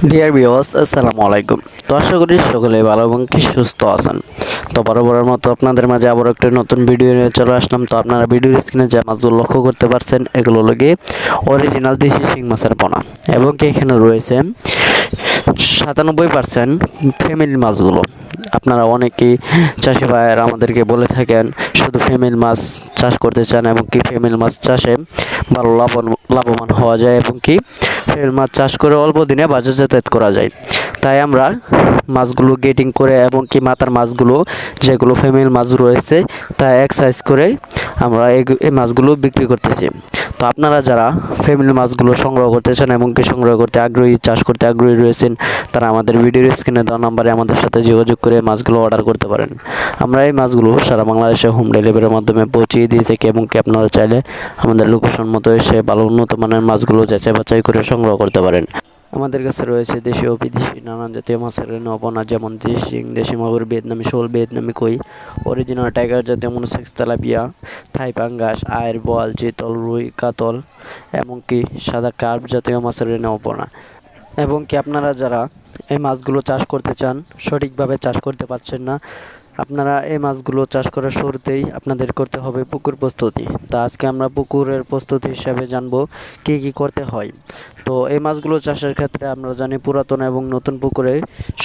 Dear viewers, আসসালামু আলাইকুম। তো আশা করি সকলেই ভালো এবং কি সুস্থ আছেন। তো বরাবরের মতো আপনাদের মাঝে আবার একটা নতুন ভিডিও নিয়ে চলে আসলাম। তো আপনারা ভিডিওর স্ক্রিনে যে মাছগুলো লক্ষ্য করতে পারছেন, এগুলো লাগে অরিজিনাল দেশি শিং মাছের পোনা, এবং কি এখানে রয়েছে 97% ফ্যামিলি মাছগুলো। আপনারা অনেকেই চাষি ভাইয়েরা আমাদেরকে বলে থাকেন শুধু ফ্যামিলি মাছ চাষ করতে চান, এবং কি ফ্যামিলি মাছ চাষে ভালো লাভবান হওয়া যায়, এবং কি ফ্যামিলি মাছ চাষ করে অল্প দিনে বাজার যাতায়াত করা যায়। তাই আমরা মাছগুলো গেটিং করে এবং কি মাথার মাছগুলো যেগুলো ফ্যামিলি মাছ রয়েছে তা এক সাইজ করে আমরা এই মাছগুলো বিক্রি করতেছি। তো আপনারা যারা ফ্যামিলি মাছগুলো সংগ্রহ করতে চান এবং কি সংগ্রহ করতে আগ্রহী, চাষ করতে আগ্রহী রয়েছেন, তারা আমাদের ভিডিওর স্ক্রিনে দেওয়া নাম্বারে আমাদের সাথে যোগাযোগ করে মাছগুলো অর্ডার করতে পারেন। আমরা এই মাছগুলো সারা বাংলাদেশে হোম ডেলিভারির মাধ্যমে পৌঁছিয়ে দিয়ে থাকি, এবং কি আপনারা চাইলে আমাদের লোকেশন মতো এসে ভালো উন্নত মানের মাছগুলো যাচাই বাছাই করে সংগ্রহ করতে পারেন। আমাদের কাছে রয়েছে দেশি ও বিদেশি নানান জাতীয় মাছের নবনা, যেমন দেশি শিং, দেশি মাগুর, ভিয়েতনামি শোল, ভিয়েতনামি কই, অরিজিনাল টাইগার জাতীয় মনোসেক্স, তেলাপিয়া, থাই পাঙ্গাস, আয়ের, বোয়াল, চিতল, রুই, কাতল, এমনকি সাদা কার্প জাতীয় মাছের নবনা। এবং কি আপনারা যারা এই মাছগুলো চাষ করতে চান, সঠিকভাবে চাষ করতে পারছেন না, আপনারা এই মাছগুলো চাষ করার শুরুতেই আপনাদের করতে হবে পুকুর প্রস্তুতি। তা আজকে আমরা পুকুরের প্রস্তুতি হিসাবে জানবো কী কী করতে হয়। তো এই মাছগুলো চাষের ক্ষেত্রে আমরা জানি পুরাতন এবং নতুন পুকুরে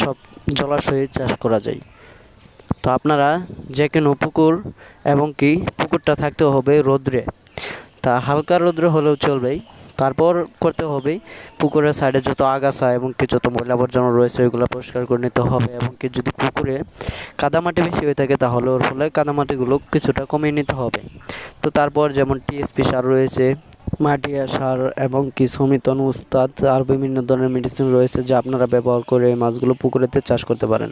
সব জলাশয়ে চাষ করা যায়। তো আপনারা যে কোনো পুকুর, এবং কি পুকুরটা থাকতে হবে রোদ্রে, তা হালকা রোদ্রে হলেও চলবে। তারপর করতে হবে পুকুরের সাইডে যত আগাছা এবং কি যত ময়লা আবর্জনা রয়েছে ওইগুলো পরিষ্কার করে নিতে হবে, এবং কি যদি পুকুরে কাদামাটি বেশি হয়ে থাকে তাহলে ওর ফলে কাদামাটিগুলো কিছুটা কমিয়ে নিতে হবে। তো তারপর যেমন টিএসপি সার রয়েছে, মাটিয়া সার, এবং কি সমিতন উস্তাদ, আর বিভিন্ন ধরনের মেডিসিন রয়েছে যা আপনারা ব্যবহার করে মাছগুলো পুকুরেতে চাষ করতে পারেন।